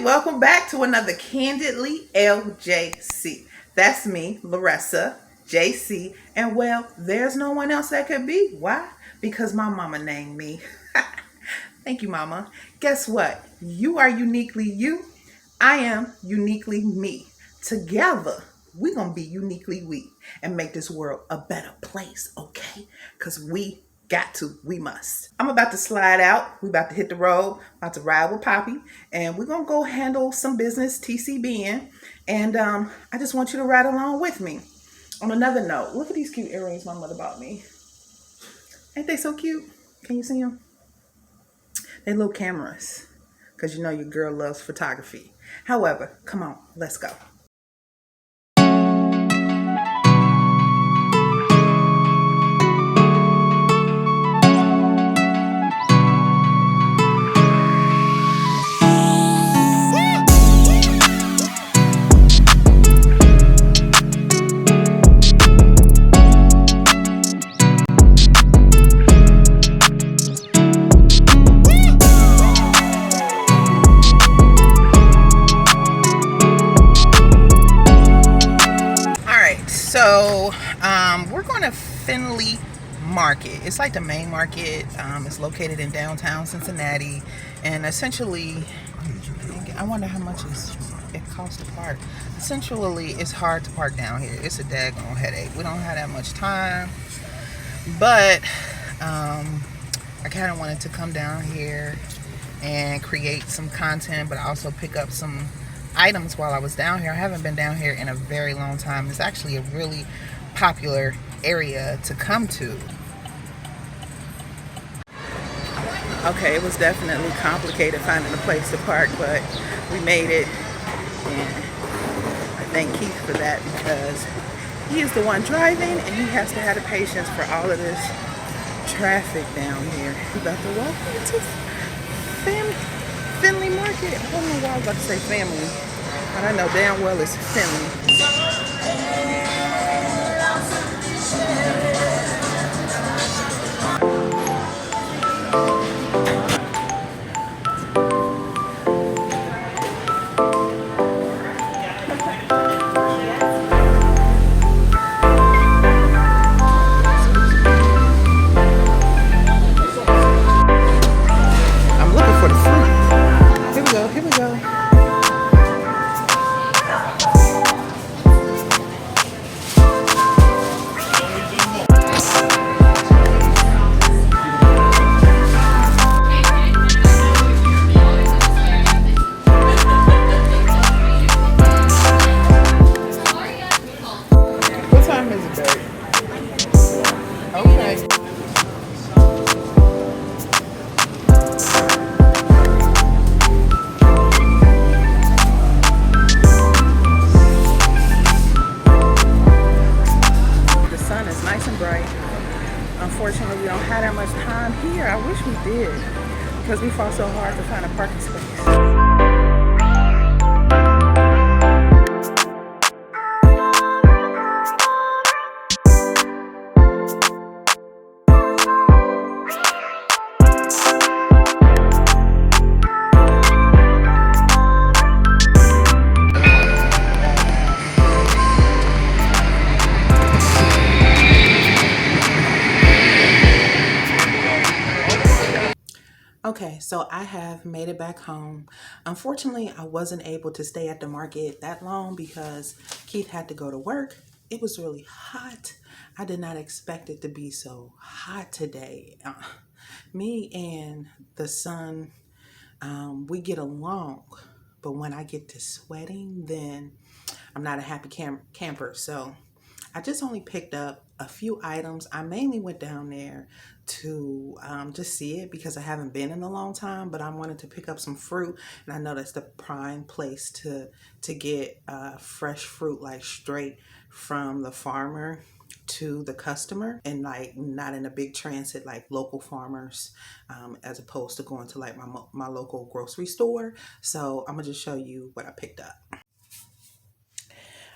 welcome back to another Candidly LJC. That's me, Larissa, JC, and well, there's no one else that could be. Why? Because my mama named me. Thank you, mama. Guess what? You are uniquely you. I am uniquely me. Together, we're going to be uniquely we and make this world a better place, okay? Because we must. I'm about to slide out. We about to hit the road, about to ride with Poppy, and we're going to go handle some business TCBN. And I just want you to ride along with me. On another note, look at these cute earrings my mother bought me. Ain't they so cute? Can you see them? They're little cameras, because you know your girl loves photography. However, come on, let's go. So we're going to Finley Market. It's like the main market. It's located in downtown Cincinnati, and essentially, I wonder how much it costs to park. Essentially, it's hard to park down here. It's a daggone headache. We don't have that much time, but I kind of wanted to come down here and create some content, but also pick up some items while I was down here. I haven't been down here in a very long time. It's actually a really popular area to come to. Okay, it was definitely complicated finding a place to park, but we made it, and I thank Keith for that because he is the one driving and he has to have the patience for all of this traffic down here. We're about to walk into Finley Market. I don't know why I was about to say family, but I know damn well it's Finley. Unfortunately, we don't have that much time here. I wish we did because we fought so hard to find a parking space. Okay, so I have made it back home. Unfortunately, I wasn't able to stay at the market that long because Keith had to go to work. It was really hot. I did not expect it to be so hot today. Me and the son, we get along, but when I get to sweating, then I'm not a happy camper. So I just only picked up a few items. I mainly went down there to just see it because I haven't been in a long time, but I wanted to pick up some fruit, and I know that's the prime place to get fresh fruit, like straight from the farmer to the customer, and like not in a big transit like local farmers, as opposed to going to like my local grocery store. So I'm gonna just show you what I picked up.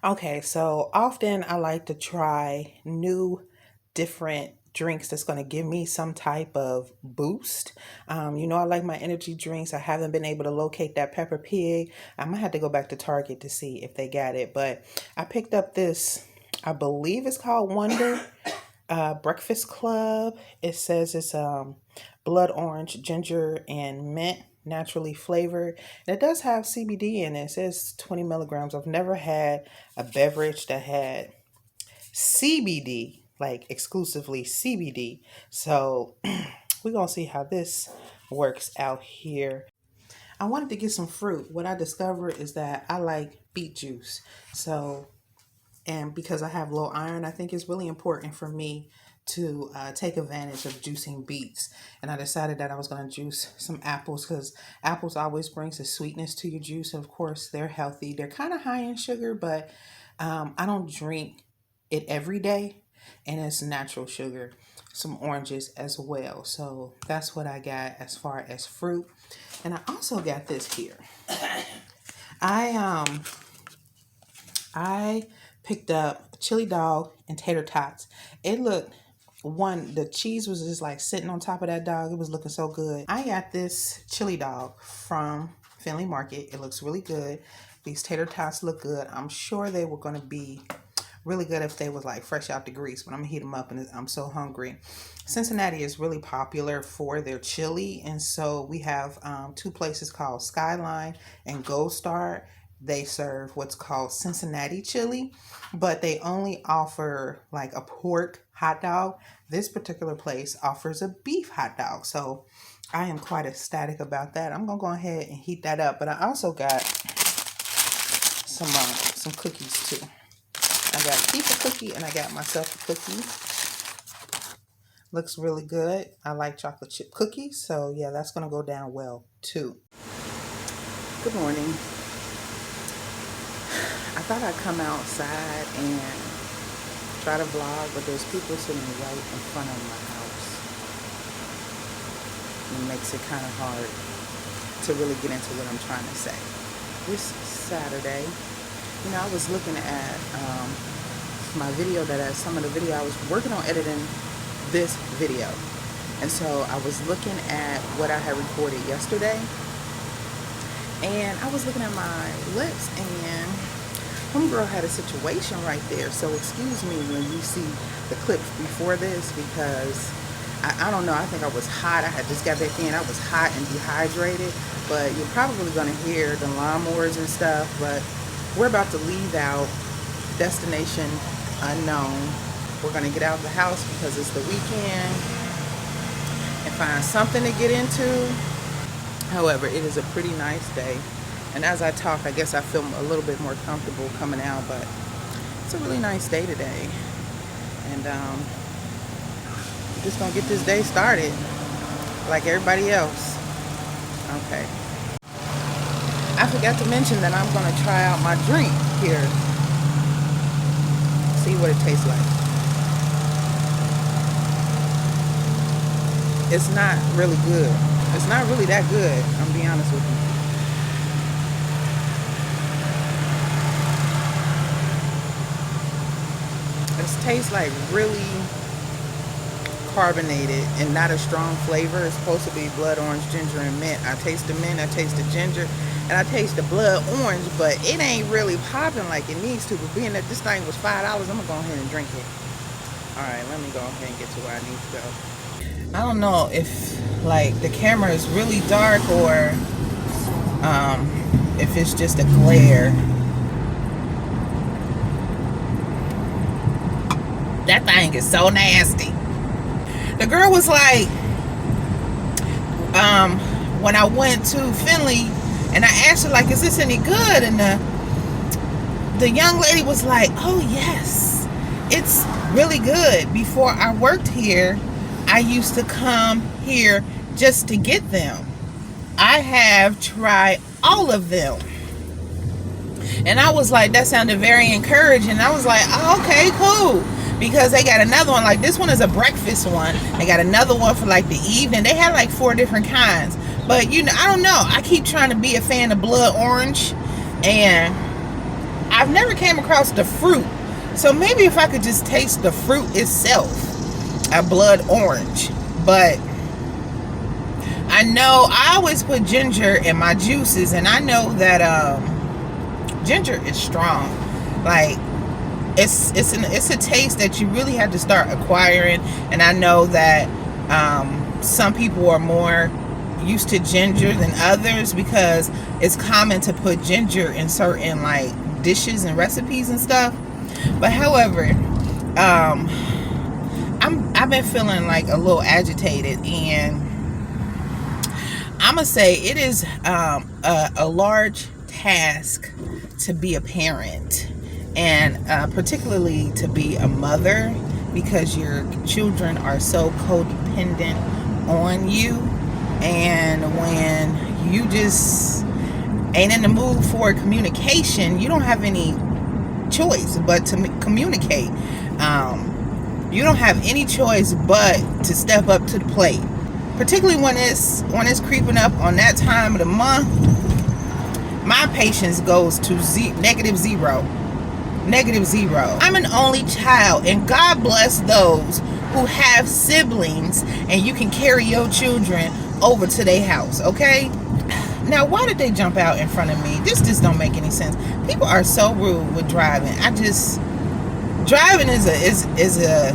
Okay, so often I like to try new different drinks that's going to give me some type of boost. You know, I like my energy drinks. I haven't been able to locate that Pepper Pig. I might have to go back to Target to see if they got it. But I picked up this, I believe it's called Wonder Breakfast Club. It says it's blood orange, ginger, and mint, naturally flavored. And it does have CBD in it. It says 20 milligrams. I've never had a beverage that had CBD, like exclusively CBD. So we're going to see how this works out here. I wanted to get some fruit. What I discovered is that I like beet juice. So, and because I have low iron, I think it's really important for me to take advantage of juicing beets. And I decided that I was going to juice some apples because apples always brings a sweetness to your juice. And of course, they're healthy. They're kind of high in sugar, but I don't drink it every day, and it's natural sugar. Some oranges as well. So that's what I got as far as fruit. And I also got this here. I picked up chili dog and tater tots. It looked, the cheese was just like sitting on top of that dog. It was looking so good. I got this chili dog from Finley Market. It looks really good. These tater tots look good. I'm sure they were going to be really good if they was like fresh out the grease, but I'm gonna heat them up and I'm so hungry. Cincinnati is really popular for their chili, and so we have two places called Skyline and Gold Star. They serve what's called Cincinnati chili, but they only offer like a pork hot dog. This particular place offers a beef hot dog, so I am quite ecstatic about that. I'm gonna go ahead and heat that up, but I also got some cookies too. I got Keith a cookie and I got myself a cookie. Looks really good. I like chocolate chip cookies, so yeah, that's gonna go down well too. Good morning. I thought I'd come outside and try to vlog, but there's people sitting right in front of my house. It makes it kind of hard to really get into what I'm trying to say. This Saturday, you know, I was looking at my video some of the video I was working on editing this video, and so I was looking at what I had recorded yesterday, and I was looking at my lips, and homegirl had a situation right there. So excuse me when you see the clips before this, because I don't know, I think I was hot. I had just got back in. I was hot and dehydrated, but you're probably going to hear the lawnmowers and stuff. But we're about to leave out destination unknown. We're going to get out of the house because it's the weekend and find something to get into. However, it is a pretty nice day. And as I talk, I guess I feel a little bit more comfortable coming out, but it's a really nice day today. And just gonna get this day started like everybody else. Okay. I forgot to mention that I'm gonna try out my drink here. See what it tastes like. It's not really good. It's not really that good, I'm being honest with you. It tastes like really carbonated and not a strong flavor. It's supposed to be blood orange, ginger, and mint. I taste the mint, I taste the ginger, and I taste the blood orange, but it ain't really popping like it needs to. But being that this thing was $5, I'm gonna go ahead and drink it. Alright, let me go ahead and get to where I need to go. I don't know if like the camera is really dark or if it's just a glare. That thing is so nasty. The girl was like, when I went to Finley and I asked her like, is this any good? And the young lady was like, oh yes, it's really good. Before I worked here, I used to come here just to get them. I have tried all of them. And I was like, that sounded very encouraging. I was like, oh, okay, cool. Because they got another one, like this one is a breakfast one. They got another one for like the evening. They had like 4 different kinds. But you know, I don't know. I keep trying to be a fan of blood orange. And I've never came across the fruit. So maybe if I could just taste the fruit itself. a blood orange. But I know I always put ginger in my juices, and I know that ginger is strong. Like it's a taste that you really have to start acquiring. And I know that some people are more used to ginger than others, because it's common to put ginger in certain like dishes and recipes and stuff. But however, I've been feeling like a little agitated, and I'm gonna say it is a large task to be a parent, and particularly to be a mother, because your children are so codependent on you. And when you just ain't in the mood for communication, you don't have any choice but to communicate. You don't have any choice but to step up to the plate, particularly when it's creeping up on that time of the month. My patience goes to negative zero. I'm an only child, and God bless those who have siblings and you can carry your children over to their house. Okay, now why did they jump out in front of me? This just don't make any sense. People are so rude with driving. Driving is a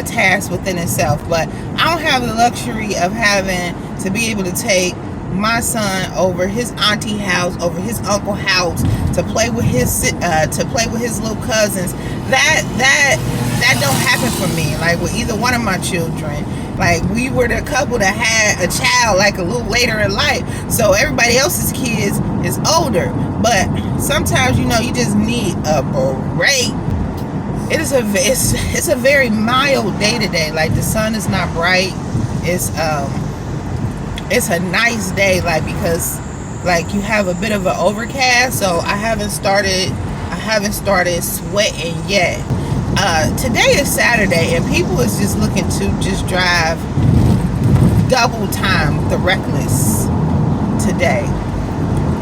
task within itself. But I don't have the luxury of having to be able to take my son over his auntie house, over his uncle house, to play with his little cousins. That don't happen for me, like with either one of my children. Like, we were the couple that had a child like a little later in life, so everybody else's kids is older. But sometimes, you just need a break. It's a very mild day today. Like, the sun is not bright. It's a nice day, like, because like you have a bit of an overcast, so I haven't started sweating yet. Today is Saturday, and people is just looking to just drive double time the reckless today.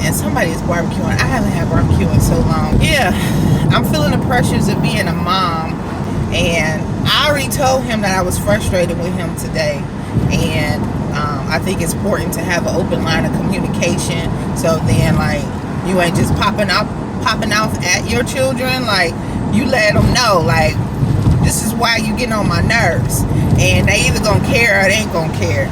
And somebody is barbecuing. I haven't had barbecue in so long. Yeah, I'm feeling the pressures of being a mom, and I already told him that I was frustrated with him today. And I think it's important to have an open line of communication, so then, like, you ain't just popping off at your children. Like, you let them know, like, this is why you getting on my nerves, and they either gonna care or they ain't gonna care.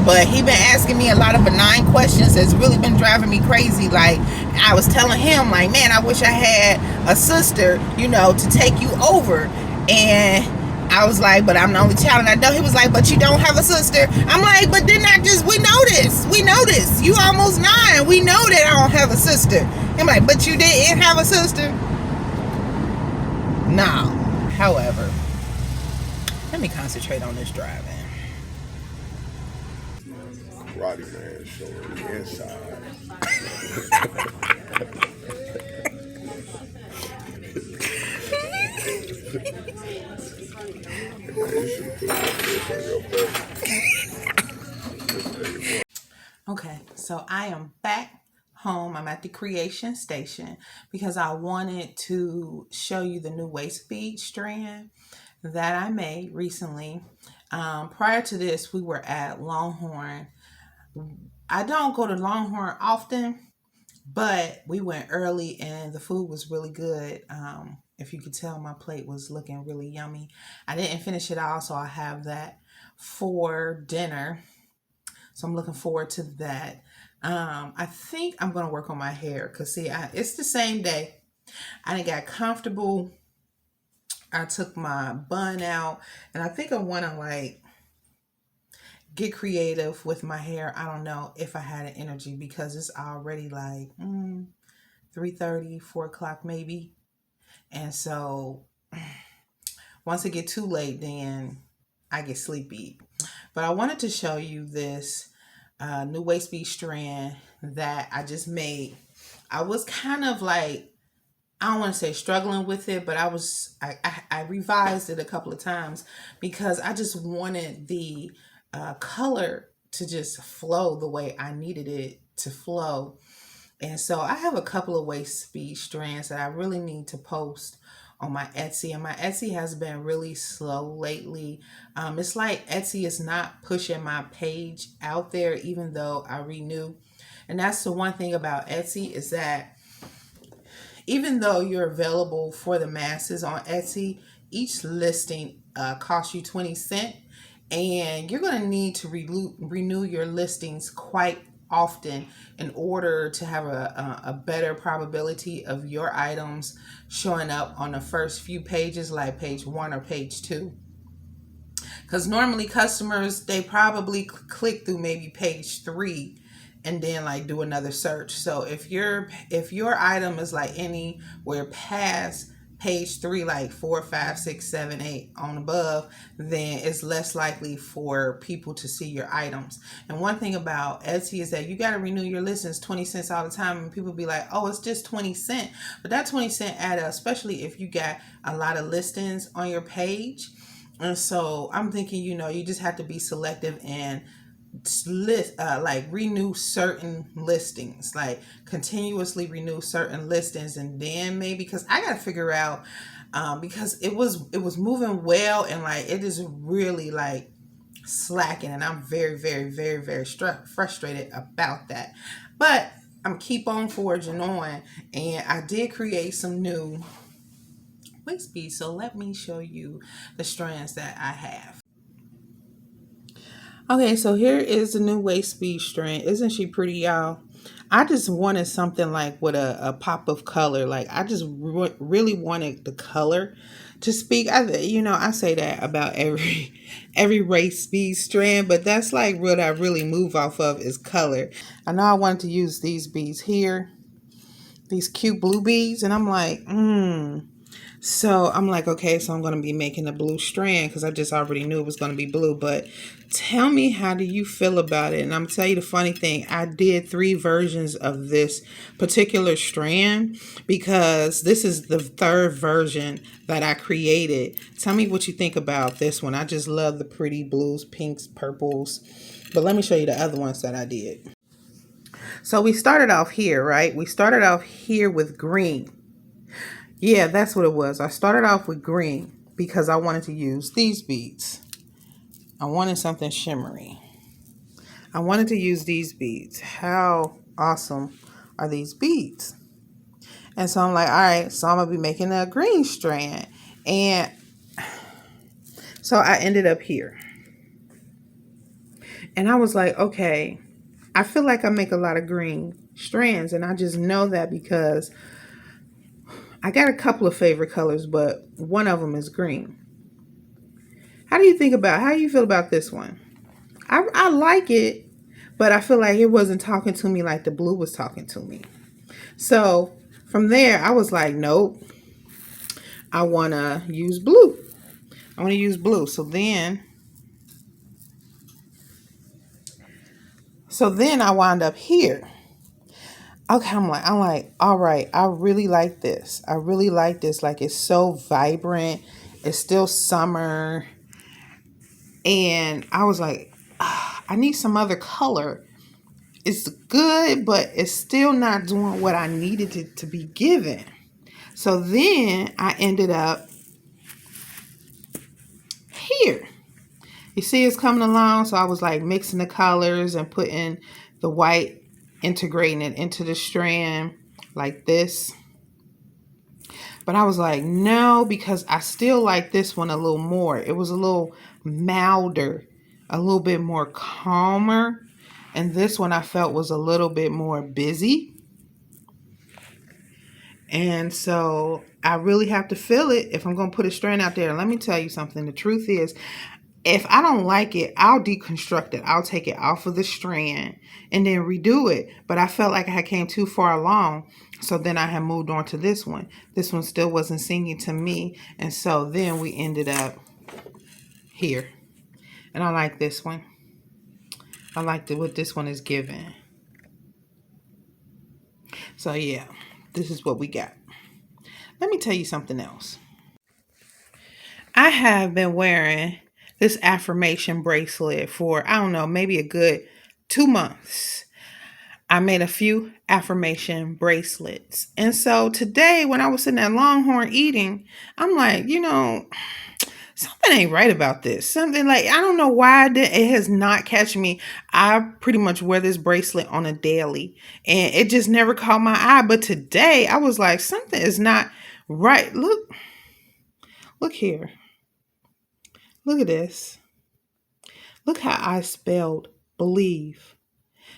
But he been asking me a lot of benign questions that's really been driving me crazy. Like, I was telling him, like, man, I wish I had a sister, to take you over. And I was like, but I'm the only child, and I know. He was like, but you don't have a sister. I'm like, but didn't I just, we know this. You almost 9. We know that I don't have a sister. I'm like, but you didn't have a sister? No. However, let me concentrate on this driving. Karate Man showing the inside. Okay, so I am back home. I'm at the creation station because I wanted to show you the new waist bead strand that I made recently. Prior to this, we were at Longhorn. I don't go to Longhorn often, but we went early and the food was really good. If you could tell, my plate was looking really yummy. I didn't finish it all, so I have that for dinner. So I'm looking forward to that. I think I'm gonna work on my hair because see, it's the same day. I didn't got comfortable. I took my bun out, and I think I want to like get creative with my hair. I don't know if I had an energy because it's already like 3:30, 4 o'clock maybe. And so once it get too late, then I get sleepy. But I wanted to show you this new waist bead strand that I just made. I was kind of like, I don't want to say struggling with it, but I revised it a couple of times because I just wanted the color to just flow the way I needed it to flow. And so I have a couple of waist bead strands that I really need to post on my Etsy, and my Etsy has been really slow lately. It's like Etsy is not pushing my page out there, even though I renew. And that's the one thing about Etsy is that even though you're available for the masses on Etsy, each listing costs you 20 cents, and you're going to need to renew your listings quite often in order to have a better probability of your items showing up on the first few pages, like page 1 or page 2. Because normally customers, they probably click through maybe page 3 and then like do another search. So if your item is like anywhere past page 3, like 4, 5, 6, 7, 8 on above, then it's less likely for people to see your items. And one thing about Etsy is that you got to renew your listings 20 cents all the time, and people be like, oh, it's just 20 cents. But that 20 cent add up, especially if you got a lot of listings on your page. And so I'm thinking, you just have to be selective and like renew certain listings, like continuously renew certain listings, and then maybe, because I got to figure out, because it was moving well, and like it is really like slacking, and I'm very, very, very, very frustrated about that. But I'm keep on forging on, and I did create some new waist beads. So let me show you the strands that I have. Okay, so here is the new waist bead strand. Isn't she pretty, y'all? I just wanted something like with a pop of color. Like I just really wanted the color to speak. I say that about every waist bead strand, but that's like what I really move off of is color. I know I wanted to use these beads here, these cute blue beads, and I'm like, So I'm like, okay, so I'm going to be making a blue strand because I just already knew it was going to be blue. But tell me, how do you feel about it? And I'm going to tell you the funny thing. I did 3 versions of this particular strand because this is the 3rd version that I created. Tell me what you think about this one. I just love the pretty blues, pinks, purples. But let me show you the other ones that I did. So we started off here, right? We started off here with green. Yeah, that's what it was. I started off with green because I wanted to use these beads. I wanted something shimmery. I wanted to use these beads. How awesome are these beads? And so I'm like, all right, so I'm going to be making a green strand. And so I ended up here. And I was like, okay, I feel like I make a lot of green strands. And I just know that because I got a couple of favorite colors, but one of them is green. How do you feel about this one? I like it, but I feel like it wasn't talking to me like the blue was talking to me. So from there, I was like, nope, I want to use blue. So then I wound up here. Okay, I'm like, all right, I really like this. Like, it's so vibrant. It's still summer. And I was like, I need some other color. It's good, but it's still not doing what I needed it to be given. So then I ended up here. You see it's coming along. So I was like mixing the colors and putting the white, integrating it into the strand like this. But I was like, no, because I still like this one a little more. It was a little milder, a little bit more calmer. And this one I felt was a little bit more busy. And so I really have to feel it if I'm going to put a strand out there. And let me tell you something. The truth is, if I don't like it, I'll deconstruct it. I'll take it off of the strand and then redo it. But I felt like I came too far along. So then I had moved on to this one. This one still wasn't singing to me. And so then we ended up here. And I like this one. I like what this one is giving. So yeah, this is what we got. Let me tell you something else. I have been wearing this affirmation bracelet for, I don't know, maybe a good 2 months. I made a few affirmation bracelets. And so today, when I was sitting at Longhorn eating, I'm like, something ain't right about this. Something like, I don't know why it has not catch me. I pretty much wear this bracelet on a daily and it just never caught my eye. But today I was like, something is not right. Look here. Look at this. Look how I spelled believe.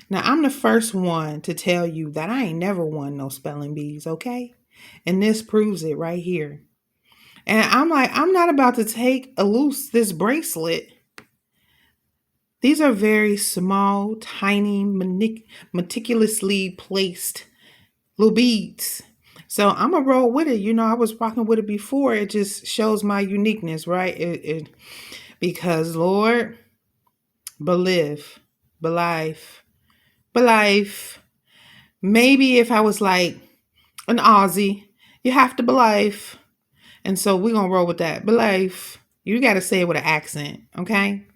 Now, I'm the first one to tell you that I ain't never won no spelling bees, okay? And this proves it right here. And I'm like, I'm not about to take loose this bracelet. These are very small, tiny, meticulously placed little beads. So I'm going to roll with it. I was rocking with it before. It just shows my uniqueness, right? Because, Lord, believe. Maybe if I was like an Aussie, you have to believe. And so we're going to roll with that. Believe. You got to say it with an accent, okay?